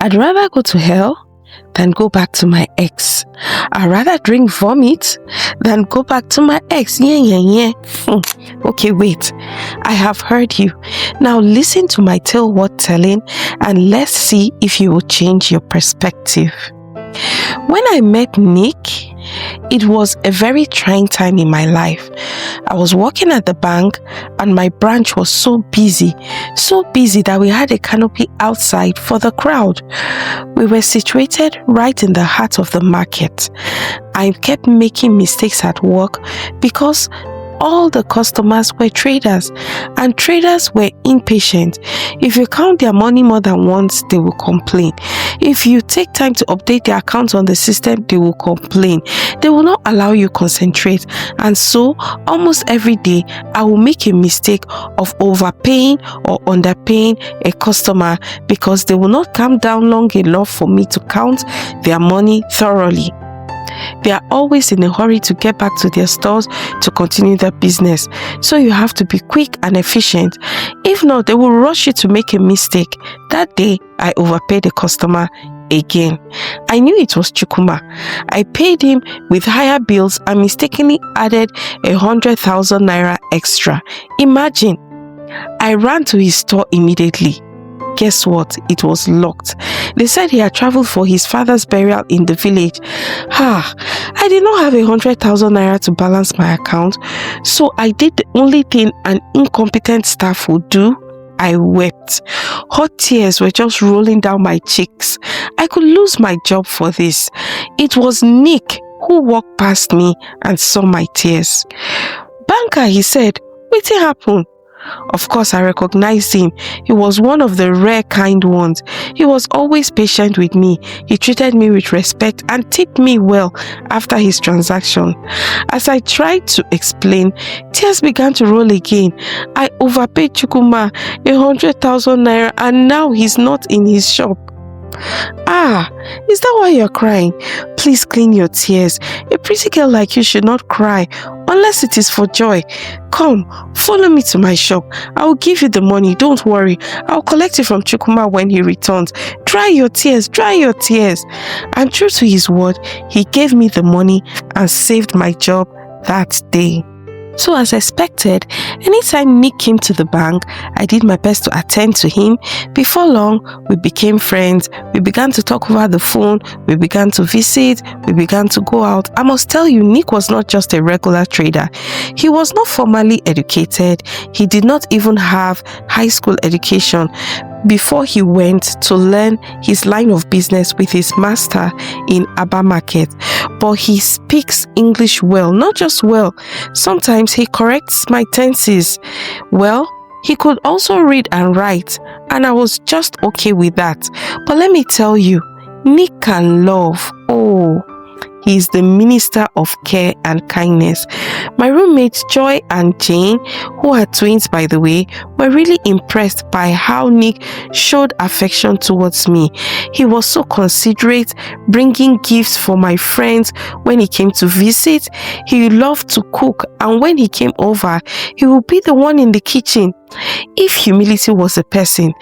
I'd rather go to hell than go back to my ex. I'd rather drink vomit than go back to my ex. Yeah. Okay, wait. I have heard you. Now listen to my tale worth telling and let's see if you will change your perspective. When I met Nick, it was a very trying time in my life. I was working at the bank and my branch was so busy that we had a canopy outside for the crowd. We were situated right in the heart of the market. I kept making mistakes at work because all the customers were traders and traders were impatient. If you count their money more than once, they will complain. If you take time to update their accounts on the system, they will complain. They will not allow you concentrate. And so almost every day I will make a mistake of overpaying or underpaying a customer because they will not calm down long enough for me to count their money thoroughly. They are always in a hurry to get back to their stores to continue their business. So you have to be quick and efficient. If not, they will rush you to make a mistake. That day, I overpaid the customer again. I knew it was Chukuma. I paid him with higher bills and mistakenly added 100,000 naira extra. Imagine. I ran to his store immediately. Guess what? It was locked. They said he had traveled for his father's burial in the village. I did not have 100,000 naira to balance my account, so I did the only thing an incompetent staff would do. I wept. Hot tears were just rolling down my cheeks. I could lose my job for this. It was Nick who walked past me and saw my tears. "Banker," he said, "What happened?" Of course, I recognized him. He was one of the rare kind ones. He was always patient with me. He treated me with respect and tipped me well after his transaction. As I tried to explain, tears began to roll again. I overpaid Chukuma 100,000 naira and now he's not in his shop. Is that why you're crying? Please clean your tears. A pretty girl like you should not cry unless it is for joy. Come, follow me to my shop. I will give you the money. Don't worry. I'll collect it from Chukuma when he returns. Dry your tears. And true to his word, he gave me the money and saved my job that day. So as expected, anytime Nick came to the bank, I did my best to attend to him. Before long, we became friends. We began to talk over the phone. We began to visit. We began to go out. I must tell you, Nick was not just a regular trader. He was not formally educated. He did not even have high school education before he went to learn his line of business with his master in Aba Market. But he speaks English well, not just well. Sometimes he corrects my tenses. Well, he could also read and write, and I was just okay with that. But let me tell you, Nick can love. He is the minister of care and kindness. My roommates Joy and Jane, who are twins by the way, were really impressed by how Nick showed affection towards me. He was so considerate, bringing gifts for my friends when he came to visit. He loved to cook, and when he came over, he would be the one in the kitchen. If humility was a person,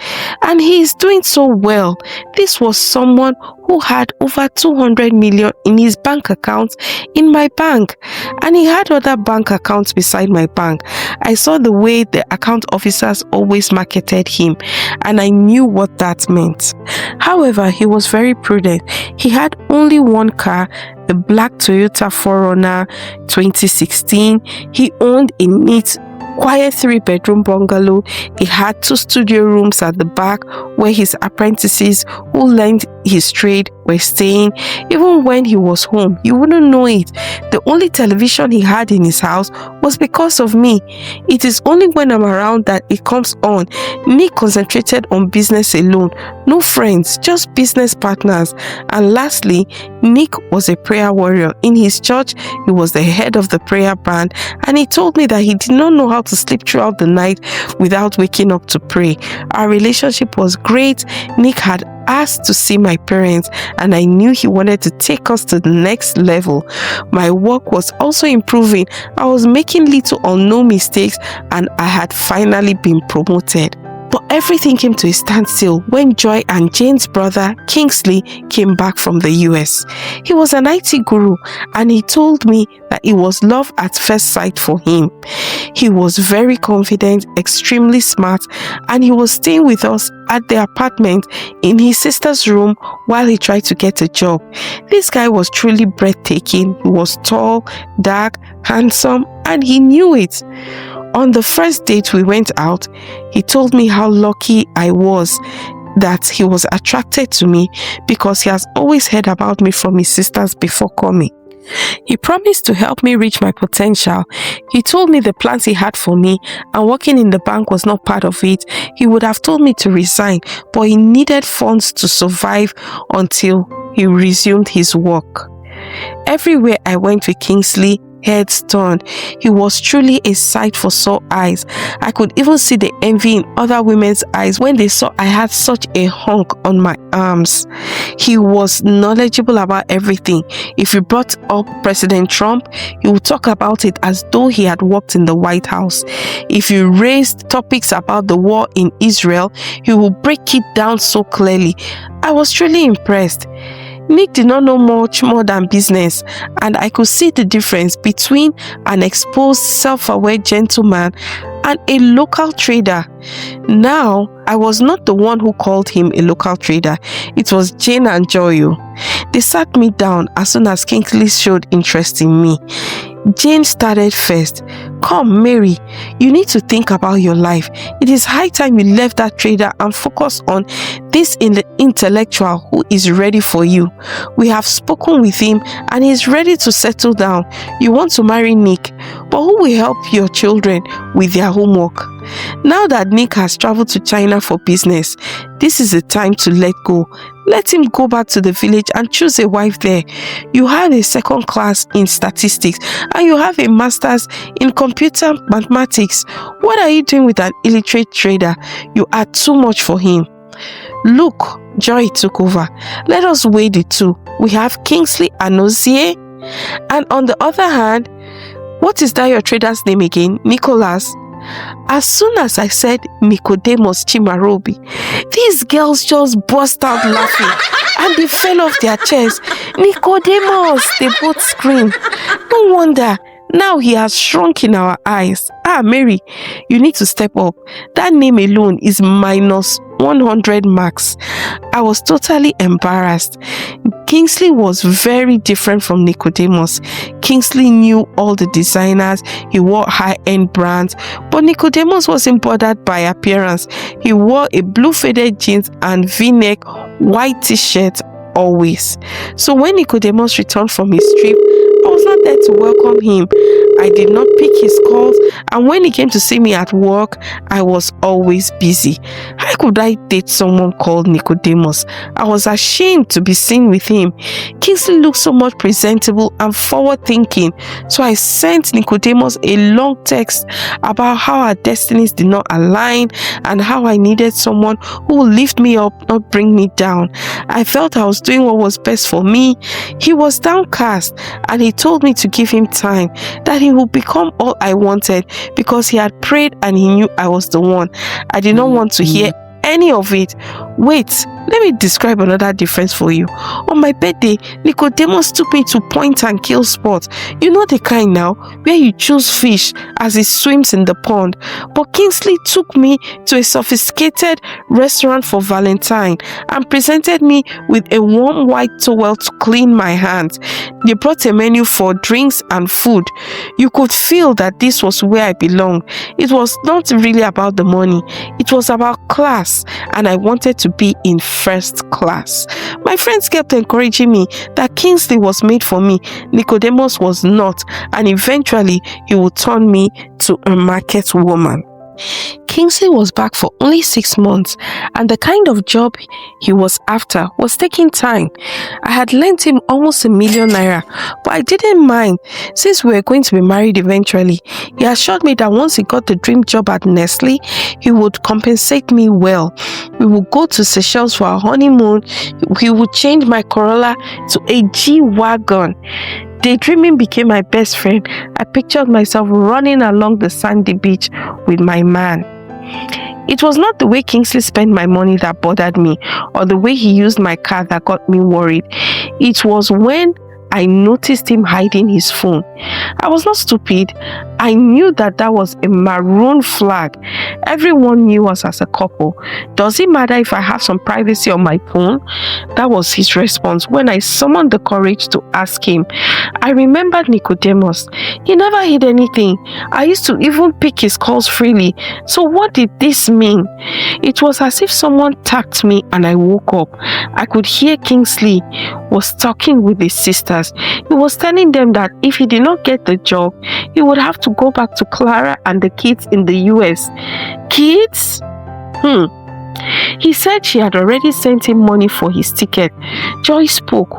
and he is doing so well, this was someone who had over 200 million in his bank account in my bank, and he had other bank accounts beside my bank. I saw the way the account officers always marketed him, and I knew what that meant. However, he was very prudent. He had only one car, a black Toyota 4Runner 2016. He owned a neat quiet 3-bedroom bungalow. He had 2 studio rooms at the back where his apprentices who learned his trade were staying. Even when he was home, you wouldn't know it. The only television he had in his house was because of me. It is only when I'm around that it comes on. Nick concentrated on business alone. No friends, just business partners. And lastly, Nick was a prayer warrior. In his church, he was the head of the prayer band, and he told me that he did not know how to sleep throughout the night without waking up to pray. Our relationship was great. Nick had asked to see my parents, and I knew he wanted to take us to the next level. My work was also improving. I was making little or no mistakes, and I had finally been promoted. But everything came to a standstill when Joy and Jane's brother, Kingsley, came back from the US. He was an IT guru, and he told me that it was love at first sight for him. He was very confident, extremely smart, and he was staying with us at the apartment in his sister's room while he tried to get a job. This guy was truly breathtaking. He was tall, dark, handsome, and he knew it. On the first date we went out, he told me how lucky I was that he was attracted to me because he has always heard about me from his sisters before coming. He promised to help me reach my potential. He told me the plans he had for me, and working in the bank was not part of it. He would have told me to resign, but he needed funds to survive until he resumed his work. Everywhere I went with Kingsley, heads turned. He was truly a sight for sore eyes. I could even see the envy in other women's eyes when they saw I had such a hunk on my arms. He was knowledgeable about everything. If you brought up President Trump, he would talk about it as though he had worked in the White House. If you raised topics about the war in Israel, he would break it down so clearly. I was truly impressed. Nick did not know much more than business, and I could see the difference between an exposed, self-aware gentleman and a local trader. Now, I was not the one who called him a local trader. It was Jane and Joyo. They sat me down as soon as Kingsley showed interest in me. Jane started first. "Come, Mary, you need to think about your life. It is high time you left that trader and focus on this intellectual who is ready for you. We have spoken with him and he is ready to settle down. You want to marry Nick, but who will help your children with their homework? Now that Nick has traveled to China for business, this is the time to let go. Let him go back to the village and choose a wife there. You have a second class in statistics and you have a master's in computer mathematics. What are you doing with an illiterate trader? You are too much for him." Look, Joy took over. "Let us weigh the two. We have Kingsley Anozie, and on the other hand, what is that your trader's name again? Nicholas." As soon as I said Nicodemus Chimarobi, these girls just burst out laughing and they fell off their chairs. "Nicodemus!" they both screamed. No wonder. Now he has shrunk in our eyes. Mary, you need to step up. That name alone is minus 100 marks. I was totally embarrassed. Kingsley was very different from Nicodemus. Kingsley knew all the designers, he wore high-end brands, but Nicodemus wasn't bothered by appearance. He wore a blue faded jeans and V-neck white t-shirt always. So when Nicodemus returned from his trip, I was not there to welcome him. I did not pick his calls, and when he came to see me at work, I was always busy. How could I date someone called Nicodemus? I was ashamed to be seen with him. Kingsley looked so much presentable and forward-thinking, so I sent Nicodemus a long text about how our destinies did not align and how I needed someone who would lift me up, not bring me down. I felt I was doing what was best for me. He was downcast, and he told me to give him time, that he would become all I wanted because he had prayed and he knew I was the one. I did not want to hear any of it. Wait, let me describe another difference for you. On my birthday, Nicodemus took me to point and kill spot. You know the kind now, where you choose fish as it swims in the pond. But Kingsley took me to a sophisticated restaurant for Valentine and presented me with a warm white towel to clean my hands. They brought a menu for drinks and food. You could feel that this was where I belonged. It was not really about the money. It was about class, and I wanted to be in first class. My friends kept encouraging me that Kingsley was made for me, Nicodemus was not, and eventually he would turn me to a market woman. Kingsley was back for only 6 months, and the kind of job he was after was taking time. I had lent him almost ₦1 million, but I didn't mind since we were going to be married eventually. He assured me that once he got the dream job at Nestle, he would compensate me well. We would go to Seychelles for our honeymoon. He would change my Corolla to a G-Wagon. Daydreaming became my best friend. I pictured myself running along the sandy beach with my man. It was not the way Kingsley spent my money that bothered me, or the way he used my car that got me worried. It was when I noticed him hiding his phone. I was not stupid. I knew that was a maroon flag. Everyone knew us as a couple. Does it matter if I have some privacy on my phone? That was his response when I summoned the courage to ask him. I remembered Nicodemus. He never hid anything. I used to even pick his calls freely. So what did this mean? It was as if someone tapped me and I woke up. I could hear Kingsley was talking with his sisters. He was telling them that if he did not get the job, he would have to go back to Clara and the kids in the US. Kids? He said she had already sent him money for his ticket. Joy spoke.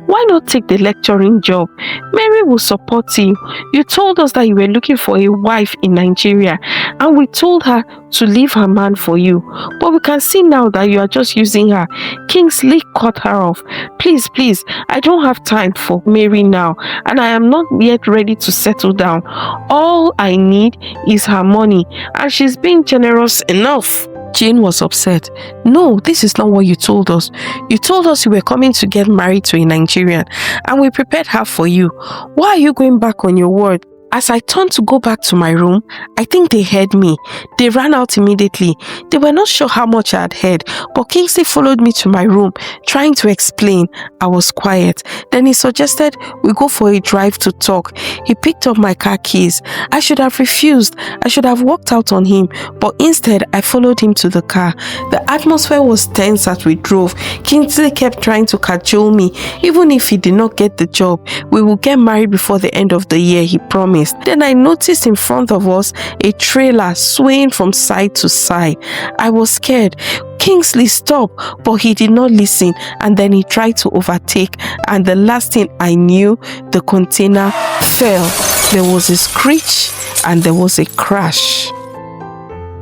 Why not take the lecturing job? Mary will support you. You told us that you were looking for a wife in Nigeria, and we told her to leave her man for you. But we can see now that you are just using her. Kingsley cut her off. Please, I don't have time for Mary now, and I am not yet ready to settle down. All I need is her money, and she's being generous enough. Jane was upset. No, this is not what you told us. You told us you were coming to get married to a Nigerian, and we prepared her for you. Why are you going back on your word? As I turned to go back to my room, I think they heard me. They ran out immediately. They were not sure how much I had heard, but Kingsley followed me to my room, trying to explain. I was quiet. Then he suggested we go for a drive to talk. He picked up my car keys. I should have refused. I should have walked out on him, but instead I followed him to the car. The atmosphere was tense as we drove. Kingsley kept trying to cajole me. Even if he did not get the job, we will get married before the end of the year, he promised. Then I noticed in front of us a trailer swaying from side to side. I was scared. Kingsley stopped, but he did not listen, and then he tried to overtake, and the last thing I knew, the container fell. There was a screech and there was a crash.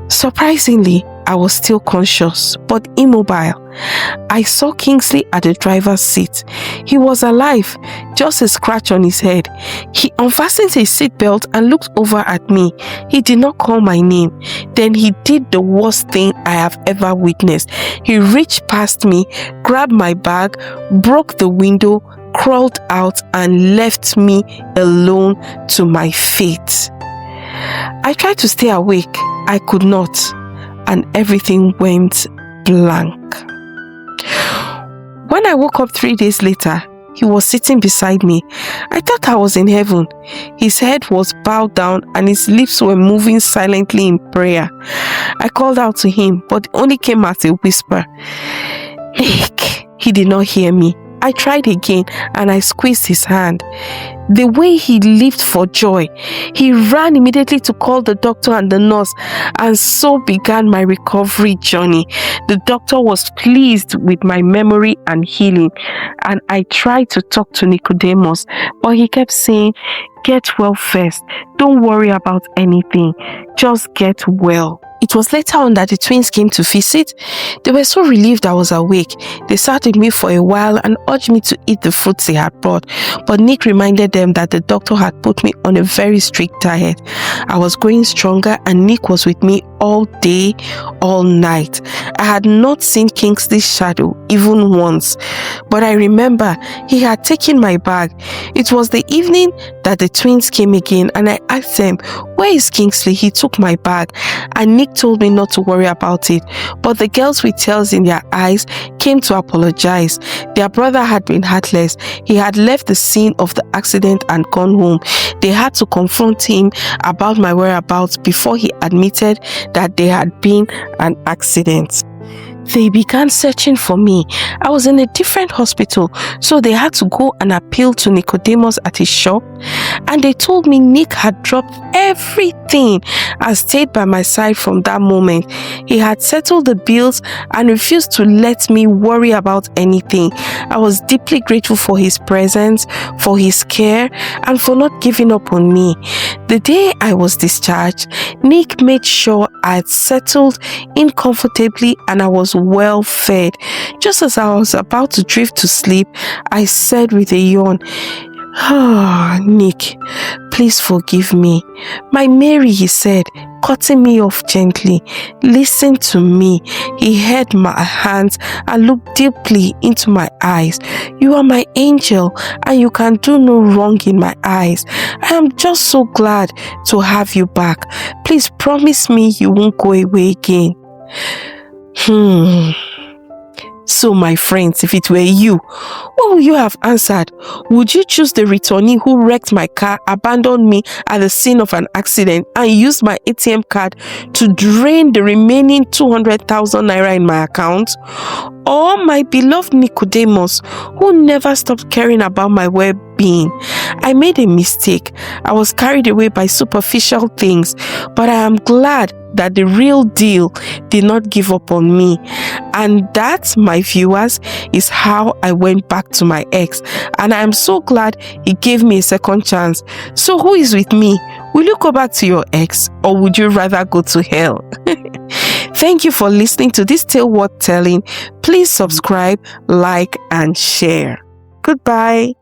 Surprisingly, I was still conscious, but immobile. I saw Kingsley at the driver's seat. He was alive, just a scratch on his head. He unfastened his seatbelt and looked over at me. He did not call my name. Then he did the worst thing I have ever witnessed. He reached past me, grabbed my bag, broke the window, crawled out, and left me alone to my fate. I tried to stay awake. I could not, and everything went blank. When I woke up 3 days later, he was sitting beside me. I thought I was in heaven. His head was bowed down and his lips were moving silently in prayer. I called out to him, but it only came as a whisper. Nick! He did not hear me. I tried again and I squeezed his hand. The way he leaped for joy. He ran immediately to call the doctor and the nurse, and so began my recovery journey. The doctor was pleased with my memory and healing, and I tried to talk to Nicodemus, but he kept saying, "Get well first. Don't worry about anything. Just get well." It was later on that the twins came to visit. They were so relieved I was awake. They sat with me for a while and urged me to eat the fruits they had brought. But Nick reminded them that the doctor had put me on a very strict diet. I was growing stronger and Nick was with me all day, all night. I had not seen Kingsley's shadow even once. But I remember he had taken my bag. It was the evening that the twins came again and I asked them, "Where is Kingsley?" He took my bag, and Nick told me not to worry about it. But the girls with tears in their eyes came to apologize. Their brother had been heartless. He had left the scene of the accident and gone home. They had to confront him about my whereabouts before he admitted that there had been an accident. They began searching for me. I was in a different hospital, so they had to go and appeal to Nicodemus at his shop. And they told me Nick had dropped everything and stayed by my side from that moment. He had settled the bills and refused to let me worry about anything. I was deeply grateful for his presence, for his care, and for not giving up on me. The day I was discharged, Nick made sure I had settled in comfortably and I was well fed. Just as I was about to drift to sleep, I said with a yawn, Ah, Nick, please forgive me. My Mary, he said, cutting me off gently. Listen to me. He held my hands and looked deeply into my eyes. You are my angel and you can do no wrong in my eyes. I am just so glad to have you back. Please promise me you won't go away again. So, my friends, if it were you, what would you have answered? Would you choose the returnee who wrecked my car, abandoned me at the scene of an accident, and used my ATM card to drain the remaining 200,000 naira in my account? Or my beloved Nicodemus, who never stopped caring about my well-being? I made a mistake. I was carried away by superficial things, but I am glad that the real deal did not give up on me. And that, my viewers, is how I went back to my ex. And I am so glad he gave me a second chance. So who is with me? Will you go back to your ex, or would you rather go to hell? Thank you for listening to this tale worth telling. Please subscribe, like, and share. Goodbye.